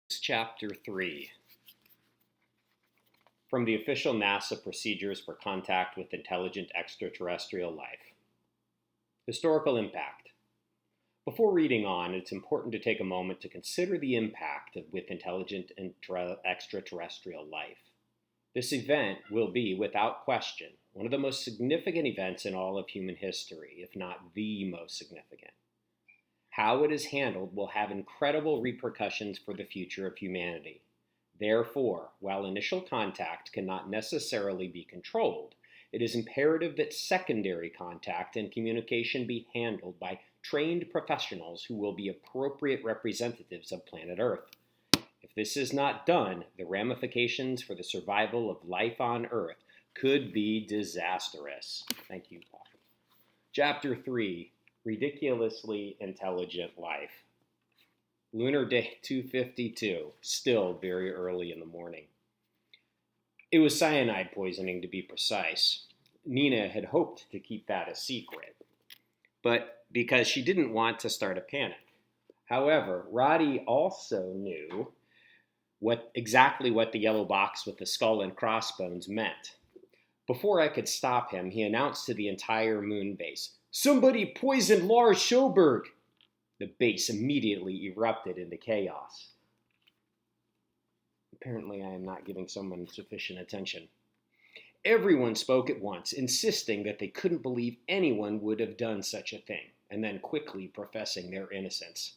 Chapter 3 from the official NASA procedures for contact with intelligent extraterrestrial life. Historical impact. Before reading on, it's important to take a moment to consider the impact with intelligent extraterrestrial life. This event will be, without question, one of the most significant events in all of human history, if not the most significant. How it is handled will have incredible repercussions for the future of humanity. Therefore, while initial contact cannot necessarily be controlled, it is imperative that secondary contact and communication be handled by trained professionals who will be appropriate representatives of planet Earth. If this is not done, the ramifications for the survival of life on Earth could be disastrous. Thank you, Paul. Chapter 3. Ridiculously intelligent life. Lunar day 252, still very early in the morning. It was cyanide poisoning, to be precise. Nina had hoped to keep that a secret, but because she didn't want to start a panic. However, Roddy also knew exactly what the yellow box with the skull and crossbones meant. Before I could stop him, he announced to the entire moon base, "Somebody poisoned Lars Sjoberg!" The base immediately erupted into chaos. Apparently, I am not giving someone sufficient attention. Everyone spoke at once, insisting that they couldn't believe anyone would have done such a thing, and then quickly professing their innocence.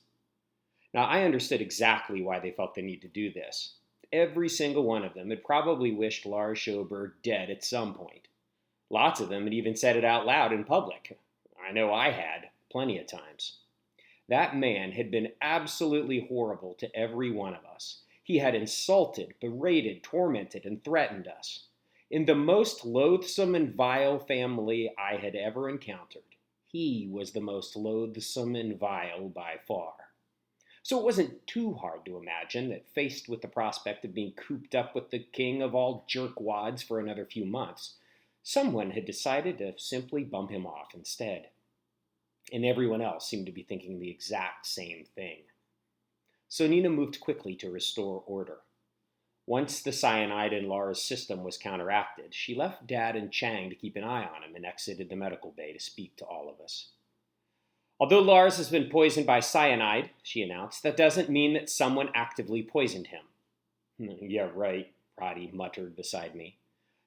Now, I understood exactly why they felt the need to do this. Every single one of them had probably wished Lars Sjoberg dead at some point. Lots of them had even said it out loud in public. I know I had, plenty of times. That man had been absolutely horrible to every one of us. He had insulted, berated, tormented, and threatened us. In the most loathsome and vile family I had ever encountered, he was the most loathsome and vile by far. So it wasn't too hard to imagine that, faced with the prospect of being cooped up with the king of all jerkwads for another few months, someone had decided to simply bump him off instead. And everyone else seemed to be thinking the exact same thing. So Nina moved quickly to restore order. Once the cyanide in Lara's system was counteracted, she left Dad and Chang to keep an eye on him and exited the medical bay to speak to all of us. "Although Lars has been poisoned by cyanide," she announced, "that doesn't mean that someone actively poisoned him." "Yeah, right," Roddy muttered beside me.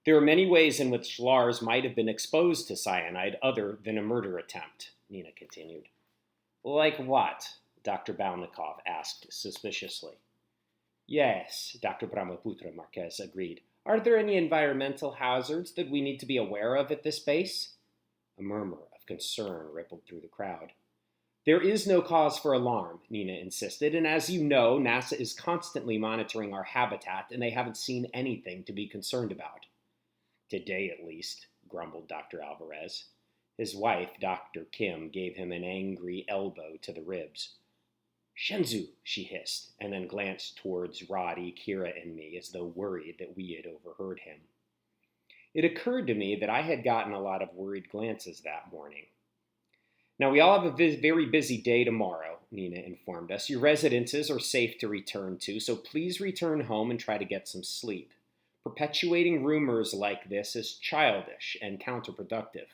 "There are many ways in which Lars might have been exposed to cyanide other than a murder attempt," Nina continued. "Like what?" Dr. Balnikov asked suspiciously. "Yes," Dr. Brahmaputra Marquez agreed. "Are there any environmental hazards that we need to be aware of at this base?" A murmur of concern rippled through the crowd. "There is no cause for alarm," Nina insisted, "and as you know, NASA is constantly monitoring our habitat, and they haven't seen anything to be concerned about." "Today, at least," grumbled Dr. Alvarez. His wife, Dr. Kim, gave him an angry elbow to the ribs. "Shenzhou," she hissed, and then glanced towards Roddy, Kira, and me as though worried that we had overheard him. It occurred to me that I had gotten a lot of worried glances that morning. "Now, we all have a very busy day tomorrow," Nina informed us. "Your residences are safe to return to, so please return home and try to get some sleep. Perpetuating rumors like this is childish and counterproductive."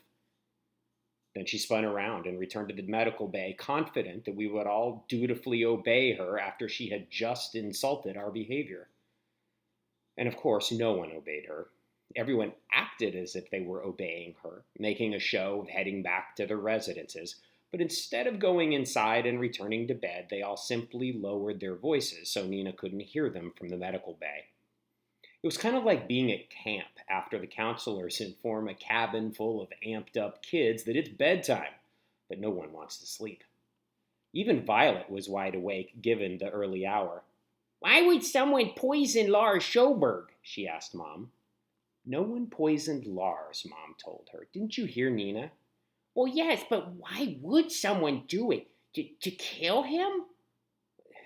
Then she spun around and returned to the medical bay, confident that we would all dutifully obey her after she had just insulted our behavior. And of course, no one obeyed her. Everyone acted as if they were obeying her, making a show of heading back to their residences, but instead of going inside and returning to bed, they all simply lowered their voices so Nina couldn't hear them from the medical bay. It was kind of like being at camp after the counselors inform a cabin full of amped-up kids that it's bedtime, but no one wants to sleep. Even Violet was wide awake, given the early hour. "Why would someone poison Lars Sjoberg?" she asked Mom. "No one poisoned Lars," Mom told her. "Didn't you hear Nina?" "Well, yes, but why would someone do it? To kill him?"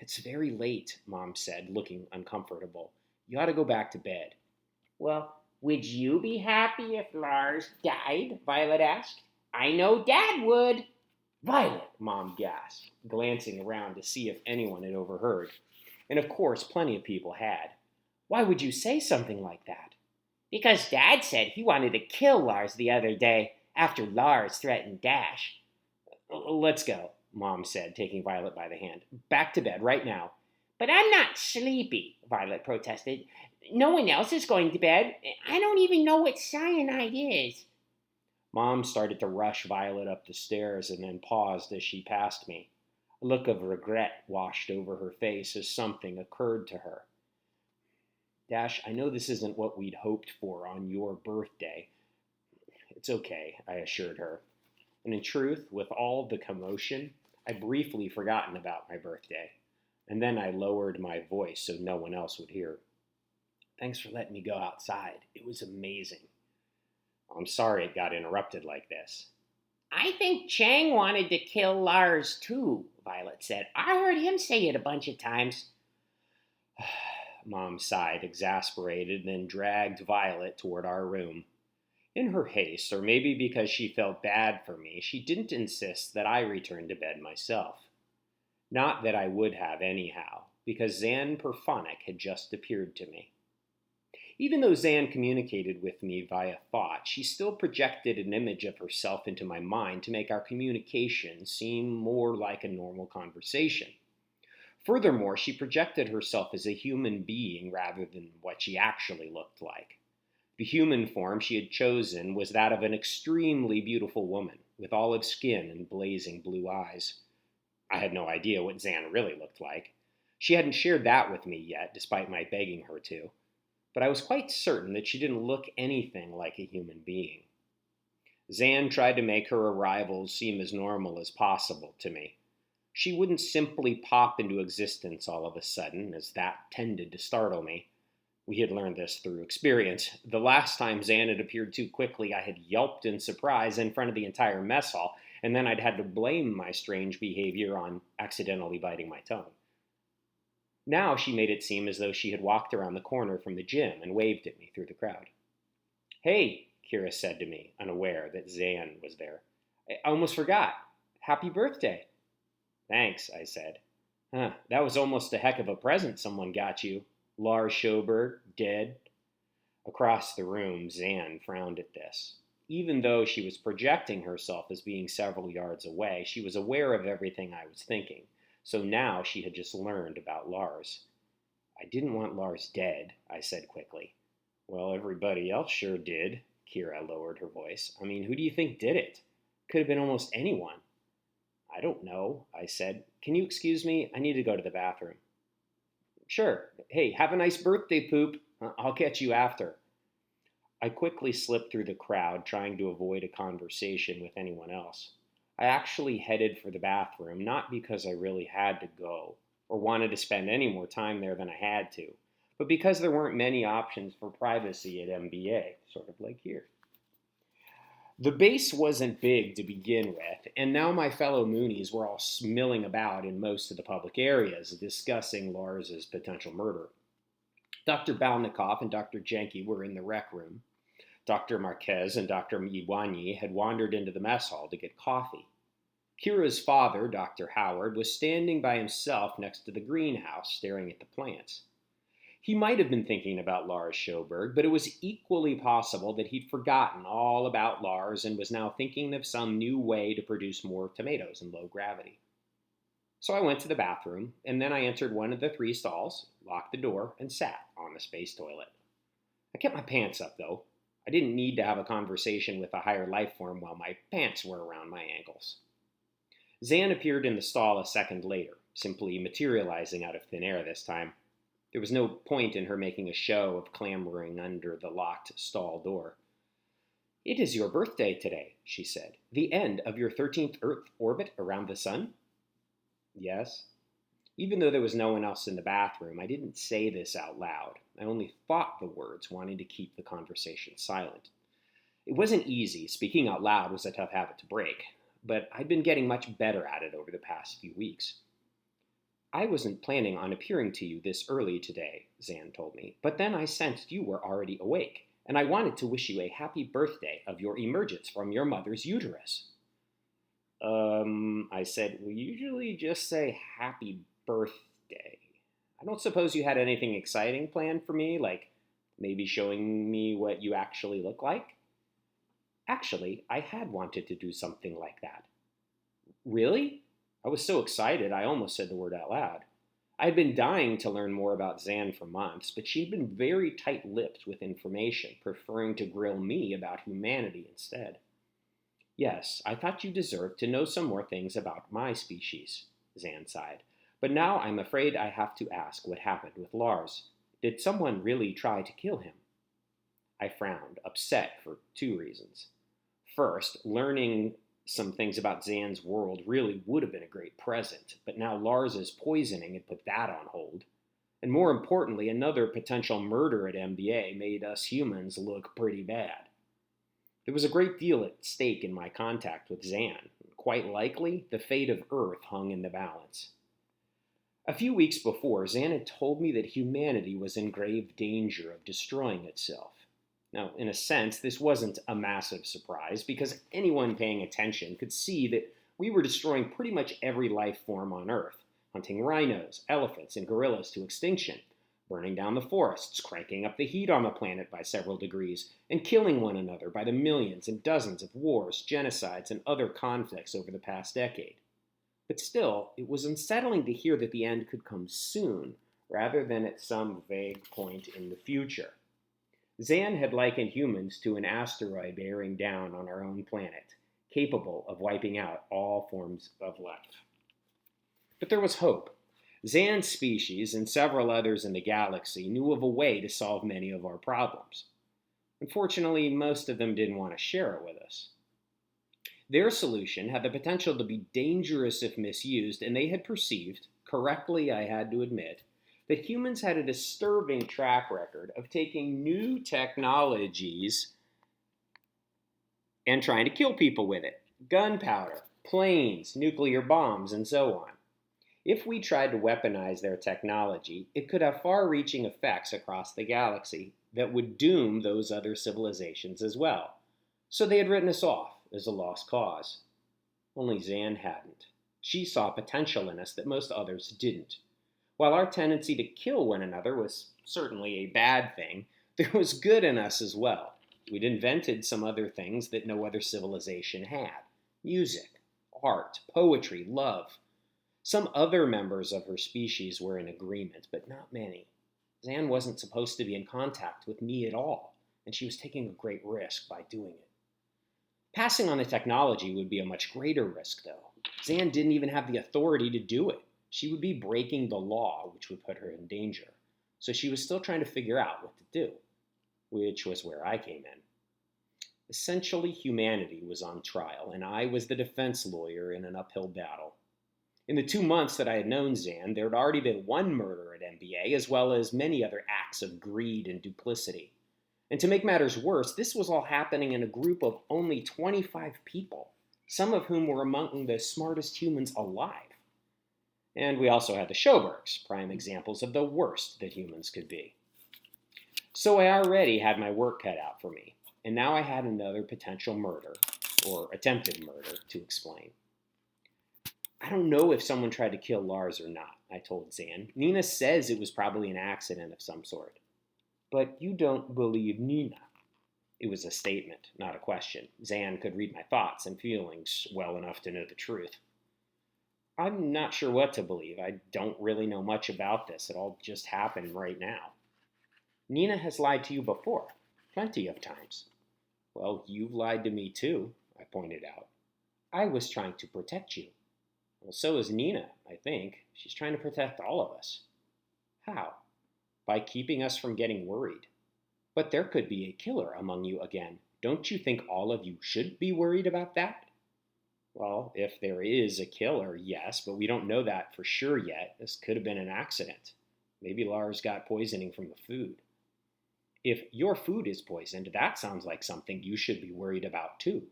"It's very late," Mom said, looking uncomfortable. "You ought to go back to bed." "Well, would you be happy if Lars died?" Violet asked. "I know Dad would." "Violet!" Mom gasped, glancing around to see if anyone had overheard. And of course, plenty of people had. Why would you say something like that? Because Dad said he wanted to kill Lars the other day after Lars threatened Dash. Let's go, Mom said, taking Violet by the hand. Back to bed right now. But I'm not sleepy, Violet protested. No one else is going to bed. I don't even know what cyanide is. Mom started to rush Violet up the stairs and then paused as she passed me. A look of regret washed over her face as something occurred to her. Dash, I know this isn't what we'd hoped for on your birthday. It's okay, I assured her. And in truth, with all the commotion, I'd briefly forgotten about my birthday. And then I lowered my voice so no one else would hear. Thanks for letting me go outside. It was amazing. I'm sorry it got interrupted like this. I think Chang wanted to kill Lars too, Violet said. I heard him say it a bunch of times. Mom sighed, exasperated, and then dragged Violet toward our room. In her haste, or maybe because she felt bad for me, she didn't insist that I return to bed myself. Not that I would have anyhow, because Zan Perphonic had just appeared to me. Even though Zan communicated with me via thought, she still projected an image of herself into my mind to make our communication seem more like a normal conversation. Furthermore, she projected herself as a human being rather than what she actually looked like. The human form she had chosen was that of an extremely beautiful woman, with olive skin and blazing blue eyes. I had no idea what Zan really looked like. She hadn't shared that with me yet, despite my begging her to. But I was quite certain that she didn't look anything like a human being. Zan tried to make her arrivals seem as normal as possible to me. She wouldn't simply pop into existence all of a sudden, as that tended to startle me. We had learned this through experience. The last time Zan had appeared too quickly, I had yelped in surprise in front of the entire mess hall, and then I'd had to blame my strange behavior on accidentally biting my tongue. Now she made it seem as though she had walked around the corner from the gym and waved at me through the crowd. Hey, Kira said to me, unaware that Zan was there. I almost forgot. Happy birthday. Thanks, I said. That was almost a heck of a present someone got you. Lars Schoberg, dead. Across the room, Zan frowned at this. Even though she was projecting herself as being several yards away, she was aware of everything I was thinking. So now she had just learned about Lars. I didn't want Lars dead, I said quickly. Well, everybody else sure did, Kira lowered her voice. I mean, who do you think did it? Could have been almost anyone. I don't know, I said. Can you excuse me? I need to go to the bathroom. Sure. Hey, have a nice birthday, Poop. I'll catch you after. I quickly slipped through the crowd, trying to avoid a conversation with anyone else. I actually headed for the bathroom, not because I really had to go, or wanted to spend any more time there than I had to, but because there weren't many options for privacy at MBA, sort of like here. The base wasn't big to begin with, and now my fellow Moonies were all milling about in most of the public areas, discussing Lars's potential murder. Dr. Balnikov and Dr. Jenke were in the rec room. Dr. Marquez and Dr. Iwanyi had wandered into the mess hall to get coffee. Kira's father, Dr. Howard, was standing by himself next to the greenhouse, staring at the plants. He might have been thinking about Lars Schoberg, but it was equally possible that he'd forgotten all about Lars and was now thinking of some new way to produce more tomatoes in low gravity. So I went to the bathroom, and then I entered one of the 3 stalls, locked the door, and sat on the space toilet. I kept my pants up, though. I didn't need to have a conversation with a higher life form while my pants were around my ankles. Zan appeared in the stall a second later, simply materializing out of thin air this time. There was no point in her making a show of clambering under the locked stall door. It is your birthday today, she said. The end of your 13th Earth orbit around the sun? Yes. Even though there was no one else in the bathroom, I didn't say this out loud. I only thought the words, wanting to keep the conversation silent. It wasn't easy. Speaking out loud was a tough habit to break, but I'd been getting much better at it over the past few weeks. I wasn't planning on appearing to you this early today, Zan told me, but then I sensed you were already awake, and I wanted to wish you a happy birthday of your emergence from your mother's uterus. I said, we usually just say happy birthday. I don't suppose you had anything exciting planned for me, like maybe showing me what you actually look like? Actually, I had wanted to do something like that. Really? I was so excited I almost said the word out loud. I had been dying to learn more about Zan for months, but she had been very tight-lipped with information, preferring to grill me about humanity instead. Yes, I thought you deserved to know some more things about my species, Zan sighed. But now I'm afraid I have to ask what happened with Lars. Did someone really try to kill him? I frowned, upset for two reasons. First, learning some things about Zan's world really would have been a great present, but now Lars's poisoning had put that on hold. And more importantly, another potential murder at MBA made us humans look pretty bad. There was a great deal at stake in my contact with Zan. Quite likely, the fate of Earth hung in the balance. A few weeks before, Zan had told me that humanity was in grave danger of destroying itself. Now, in a sense, this wasn't a massive surprise because anyone paying attention could see that we were destroying pretty much every life form on Earth, hunting rhinos, elephants, and gorillas to extinction, burning down the forests, cranking up the heat on the planet by several degrees, and killing one another by the millions and dozens of wars, genocides, and other conflicts over the past decade. But still, it was unsettling to hear that the end could come soon, rather than at some vague point in the future. Zan had likened humans to an asteroid bearing down on our own planet, capable of wiping out all forms of life. But there was hope. Zan's species and several others in the galaxy knew of a way to solve many of our problems. Unfortunately, most of them didn't want to share it with us. Their solution had the potential to be dangerous if misused, and they had perceived, correctly I had to admit, that humans had a disturbing track record of taking new technologies and trying to kill people with it. Gunpowder, planes, nuclear bombs, and so on. If we tried to weaponize their technology, it could have far-reaching effects across the galaxy that would doom those other civilizations as well. So they had written us off as a lost cause. Only Zan hadn't. She saw potential in us that most others didn't. While our tendency to kill one another was certainly a bad thing, there was good in us as well. We'd invented some other things that no other civilization had. Music, art, poetry, love. Some other members of her species were in agreement, but not many. Zan wasn't supposed to be in contact with me at all, and she was taking a great risk by doing it. Passing on the technology would be a much greater risk, though. Zan didn't even have the authority to do it. She would be breaking the law, which would put her in danger. So she was still trying to figure out what to do, which was where I came in. Essentially, humanity was on trial, and I was the defense lawyer in an uphill battle. In the 2 months that I had known Zan, there had already been one murder at MBA, as well as many other acts of greed and duplicity. And to make matters worse, this was all happening in a group of only 25 people, some of whom were among the smartest humans alive. And we also had the Schobergs, prime examples of the worst that humans could be. So I already had my work cut out for me, and now I had another potential murder, or attempted murder, to explain. I don't know if someone tried to kill Lars or not, I told Zan. Nina says it was probably an accident of some sort. But you don't believe Nina. It was a statement, not a question. Zan could read my thoughts and feelings well enough to know the truth. I'm not sure what to believe. I don't really know much about this. It all just happened right now. Nina has lied to you before, plenty of times. Well, you've lied to me too, I pointed out. I was trying to protect you. Well, so is Nina, I think. She's trying to protect all of us. How? By keeping us from getting worried. But there could be a killer among you again. Don't you think all of you should be worried about that? Well, if there is a killer, yes, but we don't know that for sure yet. This could have been an accident. Maybe Lars got poisoning from the food. If your food is poisoned, that sounds like something you should be worried about too.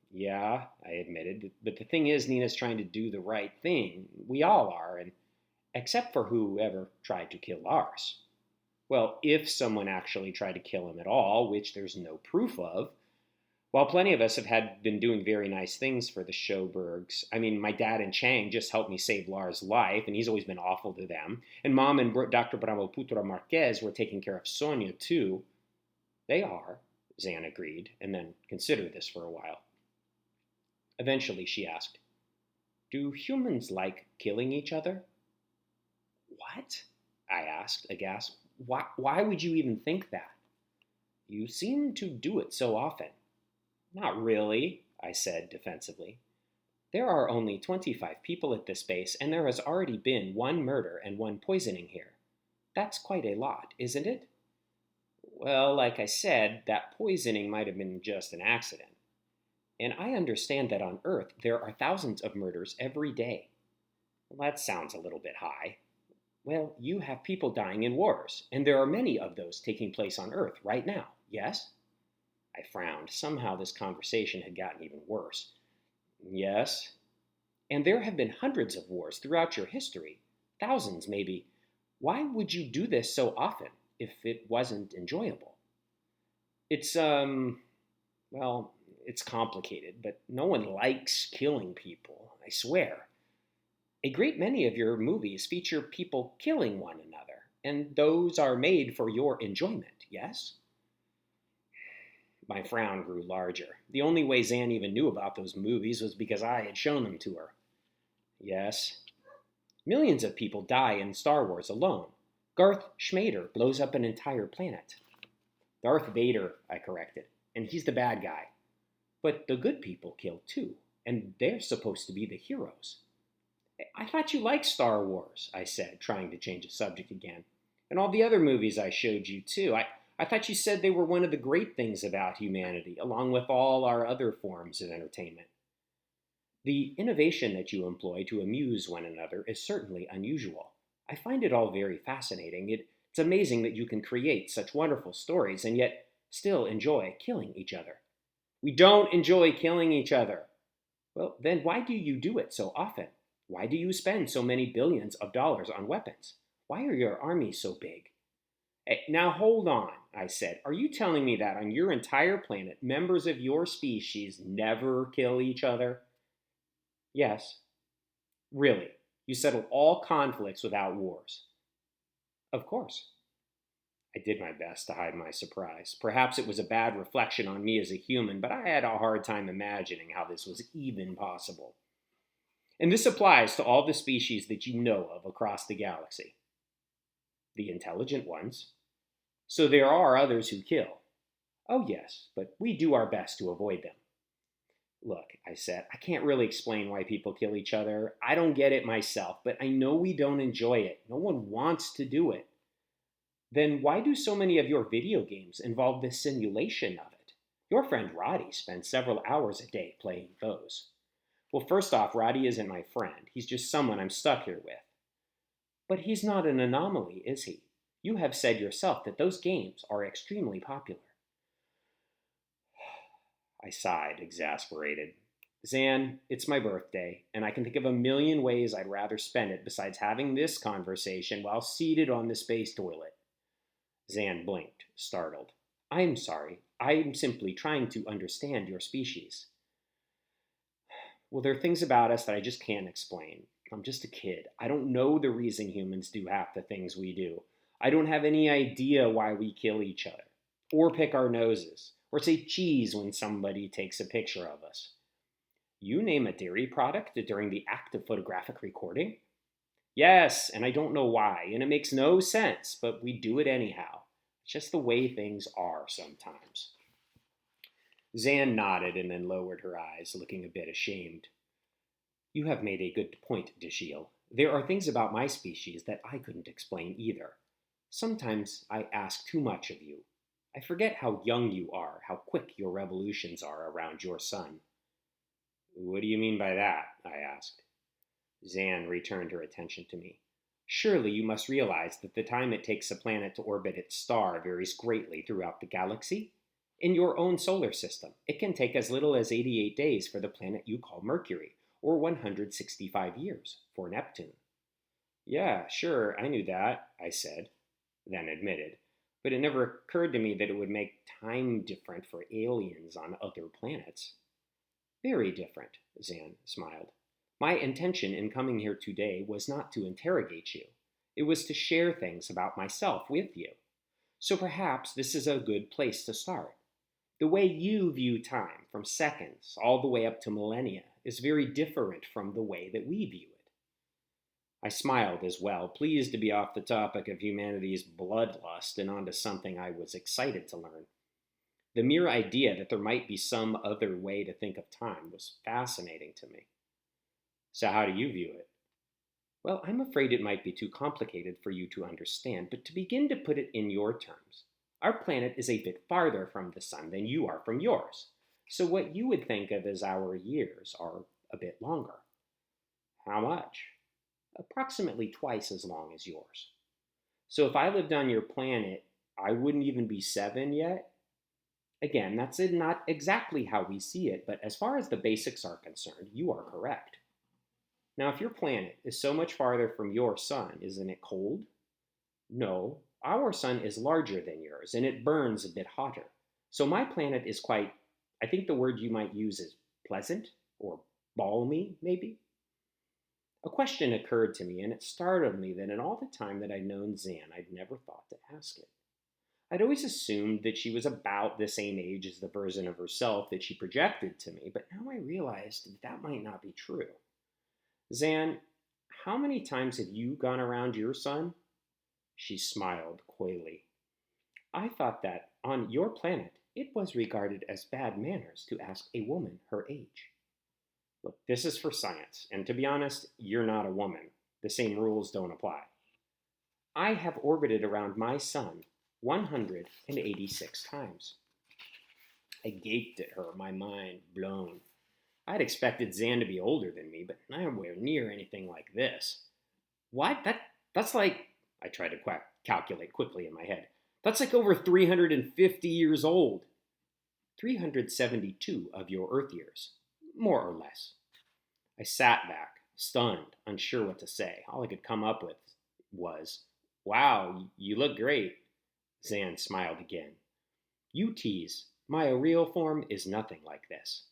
Yeah, I admitted, but the thing is, Nina's trying to do the right thing. We all are, and except for whoever tried to kill Lars. Well, if someone actually tried to kill him at all, which there's no proof of, While plenty of us have been doing very nice things for the Schobergs. I mean, my dad and Chang just helped me save Lara's life, and he's always been awful to them. And Mom and Dr. Bravoputra Marquez were taking care of Sonia, too. They are, Zan agreed, and then considered this for a while. Eventually, she asked, "Do humans like killing each other?" "What?" I asked, aghast. Why would you even think that? "You seem to do it so often." "Not really," I said defensively. "There are only 25 people at this base, and there has already been one murder and one poisoning here. That's quite a lot, isn't it?" "Well, like I said, that poisoning might have been just an accident. And I understand that on Earth there are thousands of murders every day." "Well, that sounds a little bit high." "Well, you have people dying in wars, and there are many of those taking place on Earth right now, yes?" I frowned. Somehow this conversation had gotten even worse. "Yes." "And there have been hundreds of wars throughout your history. Thousands, maybe. Why would you do this so often, if it wasn't enjoyable?" It's, well, it's complicated, but no one likes killing people, I swear. A great many of your movies feature people killing one another, and those are made for your enjoyment, yes?" My frown grew larger. The only way Zan even knew about those movies was because I had shown them to her. "Yes." "Millions of people die in Star Wars alone. Garth Schmader blows up an entire planet." "Darth Vader," I corrected, "and he's the bad guy. But the good people kill too, and they're supposed to be the heroes." "I thought you liked Star Wars," I said, trying to change the subject again. "And all the other movies I showed you, too. I thought you said they were one of the great things about humanity, along with all our other forms of entertainment." "The innovation that you employ to amuse one another is certainly unusual. I find it all very fascinating. It's amazing that you can create such wonderful stories and yet still enjoy killing each other." "We don't enjoy killing each other." "Well, then why do you do it so often? Why do you spend so many billions of dollars on weapons? Why are your armies so big?" "Hey, now hold on," I said. "Are you telling me that on your entire planet, members of your species never kill each other?" "Yes." "Really? You settle all conflicts without wars?" "Of course." I did my best to hide my surprise. Perhaps it was a bad reflection on me as a human, but I had a hard time imagining how this was even possible. "And this applies to all the species that you know of across the galaxy?" "The intelligent ones." "So there are others who kill?" "Oh, yes, but we do our best to avoid them." "Look," I said, "I can't really explain why people kill each other. I don't get it myself, but I know we don't enjoy it. No one wants to do it." "Then why do so many of your video games involve the simulation of it? Your friend Roddy spends several hours a day playing those." "Well, first off, Roddy isn't my friend. He's just someone I'm stuck here with." "But he's not an anomaly, is he? You have said yourself that those games are extremely popular." I sighed, exasperated. "Zan, it's my birthday, and I can think of a million ways I'd rather spend it besides having this conversation while seated on the space toilet." Zan blinked, startled. "I'm sorry. I'm simply trying to understand your species." "Well, there are things about us that I just can't explain. I'm just a kid. I don't know the reason humans do half the things we do. I don't have any idea why we kill each other, or pick our noses, or say cheese when somebody takes a picture of us." "You name a dairy product during the act of photographic recording?" "Yes, and I don't know why, and it makes no sense, but we do it anyhow. It's just the way things are sometimes." Zan nodded and then lowered her eyes, looking a bit ashamed. "You have made a good point, Dashiell. There are things about my species that I couldn't explain either. Sometimes I ask too much of you. I forget how young you are, how quick your revolutions are around your sun." "What do you mean by that?" I asked. Zan returned her attention to me. "Surely you must realize that the time it takes a planet to orbit its star varies greatly throughout the galaxy. In your own solar system, it can take as little as 88 days for the planet you call Mercury, or 165 years for Neptune." "Yeah, sure, I knew that," I said, then admitted. But it never occurred to me that it would make time different for aliens on other planets. Very different, Zan smiled. My intention in coming here today was not to interrogate you. It was to share things about myself with you. So perhaps this is a good place to start. The way you view time, from seconds all the way up to millennia, is very different from the way that we view it. I smiled as well, pleased to be off the topic of humanity's bloodlust and onto something I was excited to learn. The mere idea that there might be some other way to think of time was fascinating to me. So how do you view it? Well, I'm afraid it might be too complicated for you to understand, but to begin to put it in your terms, our planet is a bit farther from the sun than you are from yours. So what you would think of as our years are a bit longer. How much? Approximately twice as long as yours. So if I lived on your planet, I wouldn't even be 7 yet? Again, that's not exactly how we see it, but as far as the basics are concerned, you are correct. Now, if your planet is so much farther from your sun, isn't it cold? No, our sun is larger than yours, and it burns a bit hotter. So my planet is quite, I think the word you might use is pleasant, or balmy, maybe? A question occurred to me, and it startled me that in all the time that I'd known Zan, I'd never thought to ask it. I'd always assumed that she was about the same age as the version of herself that she projected to me, but now I realized that might not be true. Zan, how many times have you gone around your sun? She smiled coyly. I thought that on your planet it was regarded as bad manners to ask a woman her age. Look, this is for science, and to be honest, you're not a woman. The same rules don't apply. I have orbited around my sun 186 times. I gaped at her, my mind blown. I'd expected Zan to be older than me, but nowhere near anything like this. What? That's like, I tried to calculate quickly in my head. That's like over 350 years old. 372 of your Earth years, more or less. I sat back, stunned, unsure what to say. All I could come up with was, wow, you look great. Zan smiled again. You tease. My real form is nothing like this.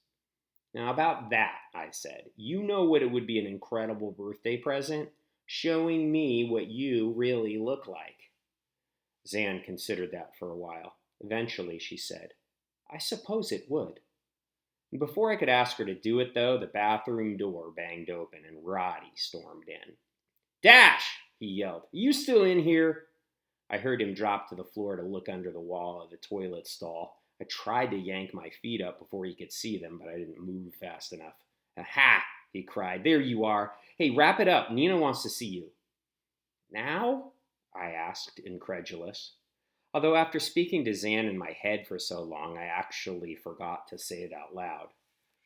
Now about that, I said, you know what it would be an incredible birthday present? Showing me what you really look like. Zan considered that for a while. Eventually she said, I suppose it would. And before I could ask her to do it, though, the bathroom door banged open and Roddy stormed in. Dash! He yelled. Are you still in here? I heard him drop to the floor to look under the wall of the toilet stall. I tried to yank my feet up before he could see them, but I didn't move fast enough. Aha! He cried. There you are. Hey, wrap it up. Nina wants to see you. Now? I asked, incredulous. Although after speaking to Zan in my head for so long, I actually forgot to say it out loud.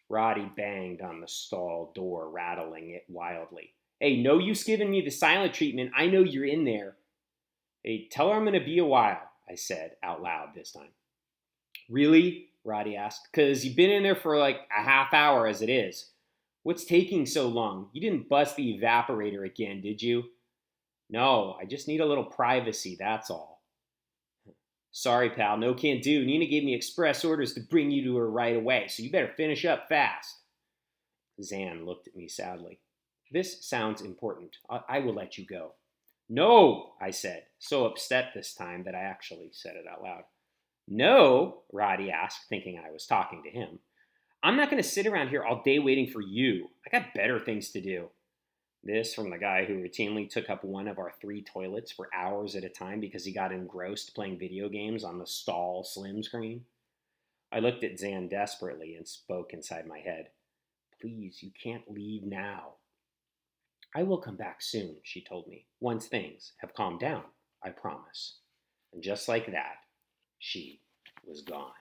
Roddy banged on the stall door, rattling it wildly. Hey, no use giving me the silent treatment. I know you're in there. Hey, tell her I'm going to be a while, I said out loud this time. Really? Roddy asked. 'Cause you've been in there for like a half hour as it is. What's taking so long? You didn't bust the evaporator again, did you? No, I just need a little privacy, that's all. Sorry, pal, no can't do. Nina gave me express orders to bring you to her right away, so you better finish up fast. Zan looked at me sadly. This sounds important. I will let you go. No, I said, so upset this time that I actually said it out loud. No, Roddy asked, thinking I was talking to him. I'm not going to sit around here all day waiting for you. I got better things to do. This from the guy who routinely took up one of our 3 toilets for hours at a time because he got engrossed playing video games on the stall slim screen. I looked at Zan desperately and spoke inside my head. Please, you can't leave now. I will come back soon, she told me, once things have calmed down, I promise. And just like that, she was gone.